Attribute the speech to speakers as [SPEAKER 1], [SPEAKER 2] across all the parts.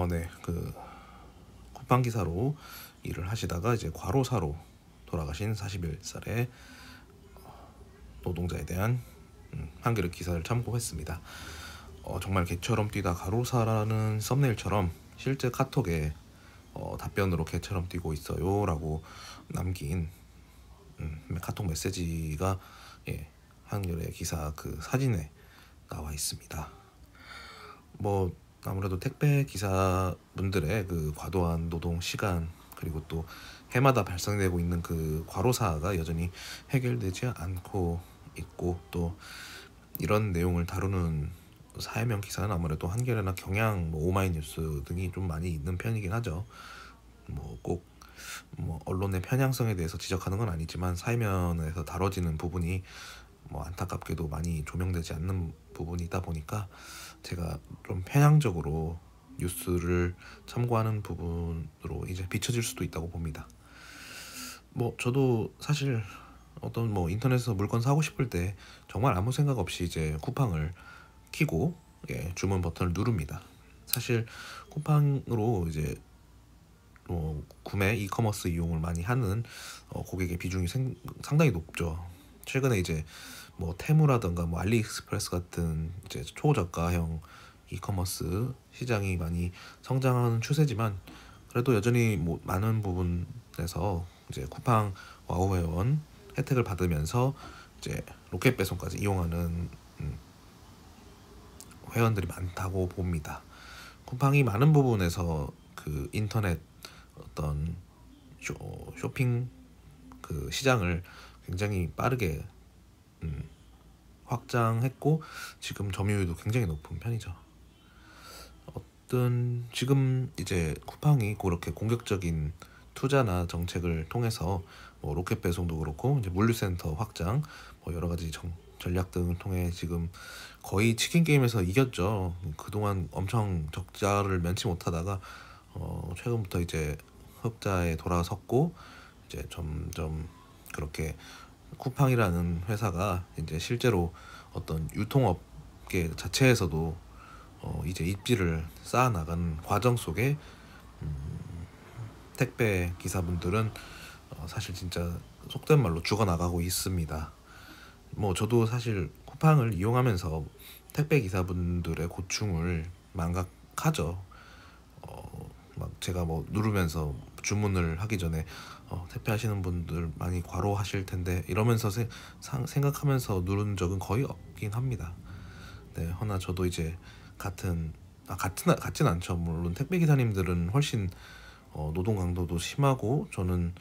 [SPEAKER 1] 네. 쿠팡 기사로 일을 하시다가 이제 과로사로 돌아가신 41살의 노동자에 대한 한겨레 기사를 참고했습니다. 정말 개처럼 뛰다 과로사라는 썸네일처럼 실제 카톡에 답변으로 개처럼 뛰고 있어요라고 남긴 카톡 메시지가 한겨레 기사 그 사진에 나와 있습니다. 뭐 아무래도 택배 기사분들의 그 과도한 노동 시간, 그리고 또 해마다 발생되고 있는 그 과로사가 여전히 해결되지 않고 있고, 또 이런 내용을 다루는 사회면 기사는 아무래도 한겨레나 경향, 오마이뉴스 등이 좀 많이 있는 편이긴 하죠. 꼭 언론의 편향성에 대해서 지적하는 건 아니지만 사회면에서 다뤄지는 부분이 안타깝게도 많이 조명되지 않는 부분이다 보니까 제가 좀 편향적으로 뉴스를 참고하는 부분으로 이제 비춰질 수도 있다고 봅니다. 저도 사실 어떤 인터넷에서 물건 사고 싶을 때 정말 아무 생각 없이 이제 쿠팡을 키고 주문 버튼을 누릅니다. 사실 쿠팡으로 이제 구매 이커머스 이용을 많이 하는 고객의 비중이 상당히 높죠. 최근에 이제 테무라든가 알리익스프레스 같은 이제 초저가형 이커머스 시장이 많이 성장하는 추세지만, 그래도 여전히 많은 부분에서 이제 쿠팡 와우 회원 혜택을 받으면서 이제 로켓 배송까지 이용하는 회원들이 많다고 봅니다. 쿠팡이 많은 부분에서 그 인터넷 어떤 쇼핑 그 시장을 굉장히 빠르게 확장했고, 지금 점유율도 굉장히 높은 편이죠. 지금 이제 쿠팡이 그렇게 공격적인 투자나 정책을 통해서 로켓 배송도 그렇고 이제 물류센터 확장, 여러 가지 전략 등을 통해 지금 거의 치킨 게임에서 이겼죠. 그동안 엄청 적자를 면치 못하다가 최근부터 이제 흑자에 돌아섰고, 이제 점점 그렇게 쿠팡이라는 회사가 이제 실제로 어떤 유통업계 자체에서도 이제 입지를 쌓아 나가는 과정 속에 택배 기사분들은 사실 진짜 속된 말로 죽어나가고 있습니다. 저도 사실 쿠팡을 이용하면서 택배 기사분들의 고충을 망각하죠. 제가 누르면서 주문을 하기 전에 택배하시는 분들 많이 과로하실 텐데 이러면서 생각하면서 누른 적은 거의 없긴 합니다. 네, 허나 저도 이제 같진 않죠. 물론 택배 기사님들은 훨씬 노동 강도도 심하고, 저는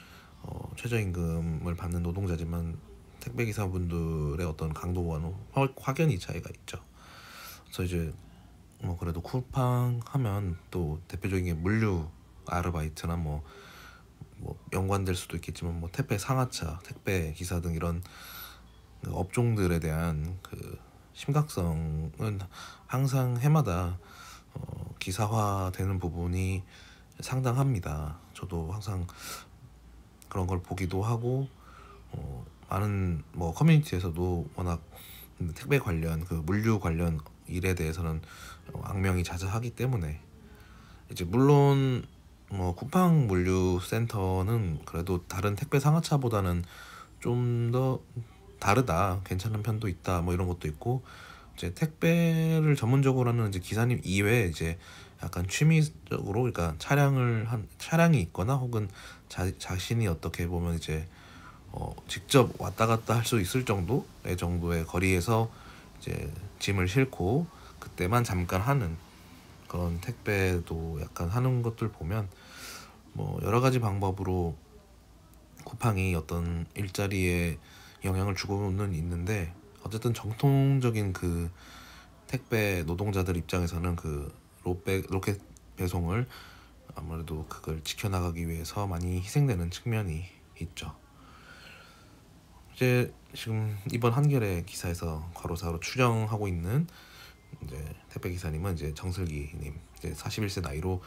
[SPEAKER 1] 최저임금을 받는 노동자지만 택배 기사분들의 어떤 강도와는 확연히 차이가 있죠. 그래서 이제 그래도 쿠팡 하면 또 대표적인 게 물류 아르바이트나 연관될 수도 있겠지만 택배 상하차, 택배 기사 등 이런 그 업종들에 대한 그 심각성은 항상 해마다 기사화되는 부분이 상당합니다. 저도 항상 그런 걸 보기도 하고, 많은 커뮤니티에서도 워낙 택배 관련 그 물류 관련 일에 대해서는 악명이 자자하기 때문에, 이제 물론 쿠팡 물류 센터는 그래도 다른 택배 상하차보다는 좀 더 다르다, 괜찮은 편도 있다, 이런 것도 있고, 이제 택배를 전문적으로 하는 이제 기사님 이외에 이제 약간 취미적으로, 그러니까 차량이 있거나 혹은 자신이 어떻게 보면 이제 직접 왔다 갔다 할 수 있을 정도의 거리에서 이제 짐을 싣고 그때만 잠깐 하는 그런 택배도 약간 하는 것들 보면 여러 가지 방법으로 쿠팡이 어떤 일자리에 영향을 주고는 있는데, 어쨌든 정통적인 그 택배 노동자들 입장에서는 그 로켓 배송을 아무래도 그걸 지켜나가기 위해서 많이 희생되는 측면이 있죠. 이제 지금 이번 한겨레 기사에서 과로사로 추정하고 있는 이제 택배 기사님은 이제 정슬기님, 이제 41세 나이로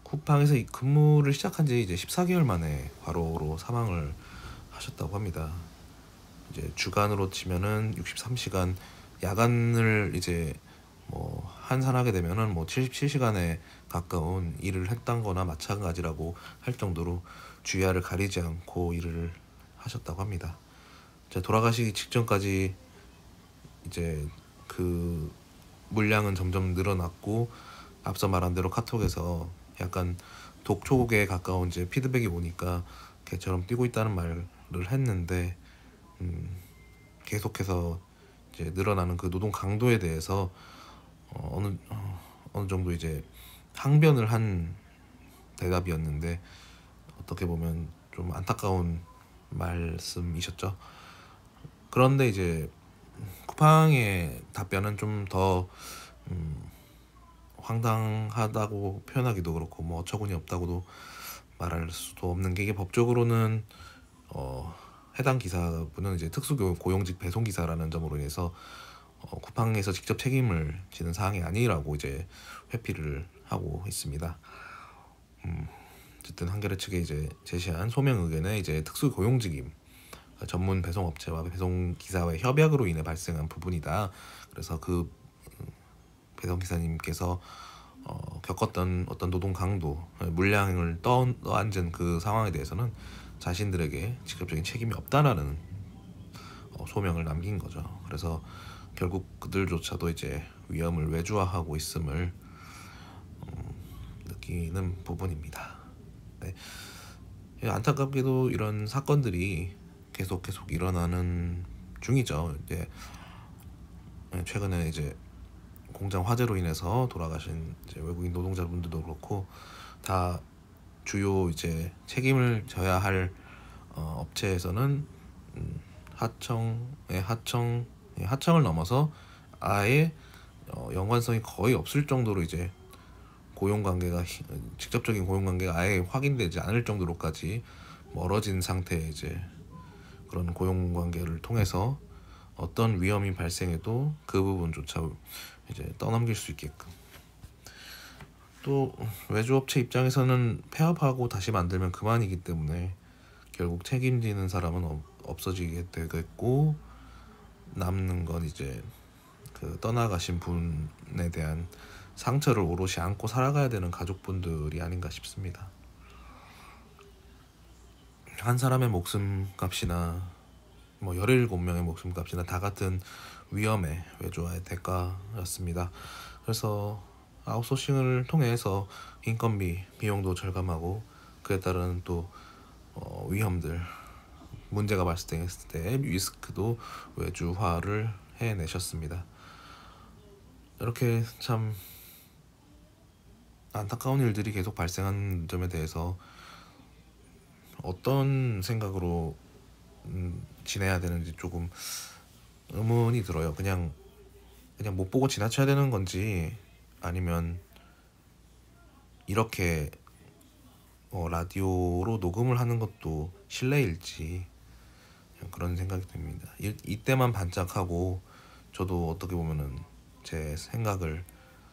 [SPEAKER 1] 쿠팡에서 근무를 시작한 지 이제 14개월 만에 과로로 사망을 하셨다고 합니다. 이제 주간으로 치면은 63시간, 야간을 이제 환산하게 되면은 뭐 77시간에 가까운 일을 했던 거나 마찬가지라고 할 정도로 주야를 가리지 않고 일을 하셨다고 합니다. 이제 돌아가시기 직전까지 이제 그 물량은 점점 늘어났고, 앞서 말한 대로 카톡에서 약간 독촉에 가까운 이제 피드백이 오니까 개처럼 뛰고 있다는 말을 했는데, 계속해서 이제 늘어나는 그 노동 강도에 대해서 어느 정도 이제 항변을 한 대답이었는데, 어떻게 보면 좀 안타까운 말씀이셨죠. 그런데 이제 쿠팡의 답변은 좀 더 황당하다고 표현하기도 그렇고, 뭐 어처구니 없다고도 말할 수도 없는 게, 이게 법적으로는 해당 기사분은 이제 특수 고용직 배송 기사라는 점으로 인해서 쿠팡에서 직접 책임을 지는 사항이 아니라고 이제 회피를 하고 있습니다. 어쨌든 한겨레 측에 이제 제시한 소명 의견에 이제 특수 고용직임, 전문 배송 업체와 배송 기사와의 협약으로 인해 발생한 부분이다. 그래서 그 배송 기사님께서 겪었던 어떤 노동 강도, 물량을 떠안은 그 상황에 대해서는 자신들에게 직접적인 책임이 없다라는 소명을 남긴 거죠. 그래서 결국 그들조차도 이제 위험을 외주화하고 있음을 느끼는 부분입니다. 네. 안타깝게도 이런 사건들이 계속 일어나는 중이죠. 이제 최근에 이제 공장 화재로 인해서 돌아가신 이제 외국인 노동자분들도 그렇고, 다 주요 이제 책임을 져야 할 업체에서는 하청을 넘어서 아예 연관성이 거의 없을 정도로 이제 고용관계가, 직접적인 고용관계가 아예 확인되지 않을 정도로까지 멀어진 상태의 이제 그런 고용관계를 통해서 어떤 위험이 발생해도 그 부분조차 이제 떠넘길 수 있게끔, 또 외주업체 입장에서는 폐업하고 다시 만들면 그만이기 때문에 결국 책임지는 사람은 없어지게 되겠고, 남는 건 이제 그 떠나가신 분에 대한 상처를 오롯이 안고 살아가야 되는 가족분들이 아닌가 싶습니다. 한 사람의 목숨값이나 뭐 17명의 목숨값이나 다 같은 위험의 외주화의 대가였습니다. 그래서 아웃소싱을 통해서 인건비, 비용도 절감하고, 그에 따른 또 위험들, 문제가 발생했을 때 리스크도 외주화를 해내셨습니다. 이렇게 참 안타까운 일들이 계속 발생한 점에 대해서 어떤 생각으로 지내야 되는지 조금 의문이 들어요. 그냥 못 보고 지나쳐야 되는 건지, 아니면 이렇게 라디오로 녹음을 하는 것도 실례일지, 그런 생각이 듭니다. 이때만 반짝하고, 저도 어떻게 보면은 제 생각을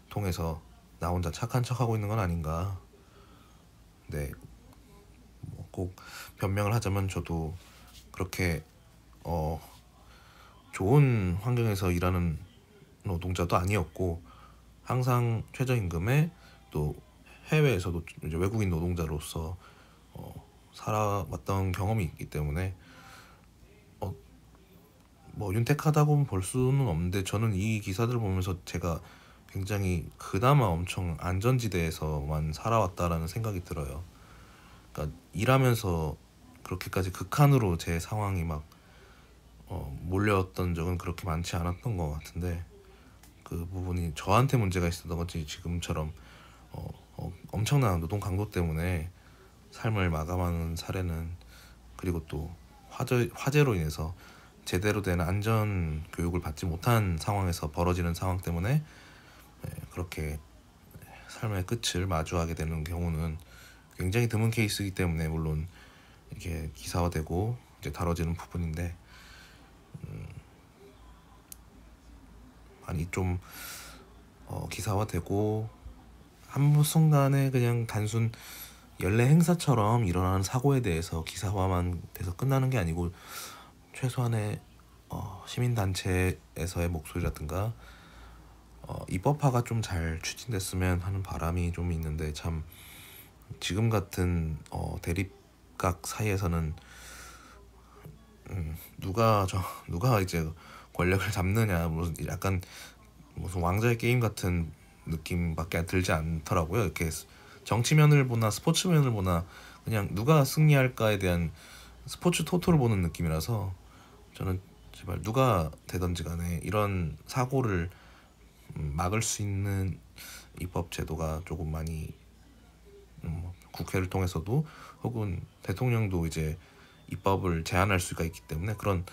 [SPEAKER 1] 통해서 나 혼자 착한 척하고 있는 건 아닌가. 네, 꼭 변명을 하자면 저도 그렇게 좋은 환경에서 일하는 노동자도 아니었고, 항상 최저임금에, 또 해외에서도 이제 외국인 노동자로서 살아왔던 경험이 있기 때문에 뭐 윤택하다고 볼 수는 없는데, 저는 이 기사들을 보면서 제가 굉장히 그나마 엄청 안전지대에서만 살아왔다라는 생각이 들어요. 그러니까 일하면서 그렇게까지 극한으로 제 상황이 막 몰려왔던 적은 그렇게 많지 않았던 것 같은데, 그 부분이 저한테 문제가 있었던 건지, 지금처럼 엄청난 노동 강도 때문에 삶을 마감하는 사례는, 그리고 또 화재로 인해서 제대로 된 안전 교육을 받지 못한 상황에서 벌어지는 상황 때문에 그렇게 삶의 끝을 마주하게 되는 경우는 굉장히 드문 케이스이기 때문에, 물론 이게 기사화되고 이제 다뤄지는 부분인데, 많이 좀 기사화되고, 한순간에 그냥 단순 연례 행사처럼 일어나는 사고에 대해서 기사화만 돼서 끝나는 게 아니고, 최소한의 시민단체에서의 목소리라든가 입법화가 좀 잘 추진됐으면 하는 바람이 좀 있는데, 참 지금 같은 대립각 사이에서는 누가 이제 권력을 잡느냐, 무슨 약간 무슨 왕자의 게임 같은 느낌밖에 들지 않더라고요. 이렇게 정치면을 보나 스포츠면을 보나 그냥 누가 승리할까에 대한 스포츠 토토를 보는 느낌이라서, 저는 제발 누가 되든지 간에 이런 사고를 막을 수 있는 입법 제도가 조금 많이 국회를 통해서도, 혹은 대통령도 이제 입법을 제한할 수가 있기 때문에, 그런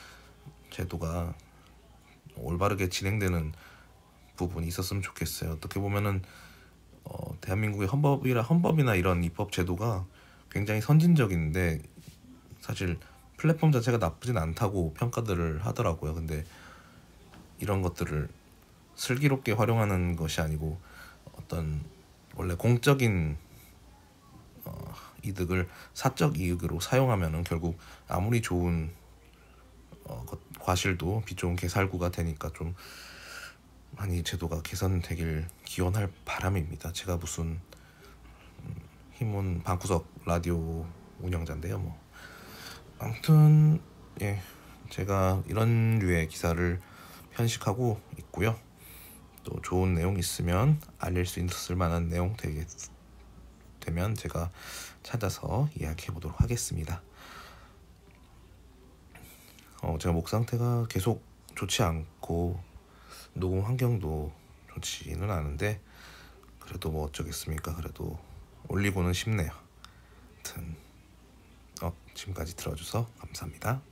[SPEAKER 1] 제도가 올바르게 진행되는 부분이 있었으면 좋겠어요. 어떻게 보면은 대한민국의 헌법이나 이런 입법 제도가 굉장히 선진적인데, 사실 플랫폼 자체가 나쁘진 않다고 평가들을 하더라고요. 근데 이런 것들을 슬기롭게 활용하는 것이 아니고, 어떤 원래 공적인 이득을 사적 이익으로 사용하면은 결국 아무리 좋은 과실도 빛 좋은 개살구가 되니까, 좀 많이 제도가 개선되길 기원할 바람입니다. 제가 무슨 힘은 방구석 라디오 운영자인데요. 뭐 아무튼 예, 제가 이런 류의 기사를 편식하고 있고요. 또 좋은 내용 있으면, 알릴 수 있을 만한 내용 되면 제가 찾아서 이야기해 보도록 하겠습니다. 제가 목 상태가 계속 좋지 않고 녹음 환경도 좋지는 않은데, 그래도 뭐 어쩌겠습니까. 그래도 올리고는 싶네요. 아무튼 지금까지 들어줘서 감사합니다.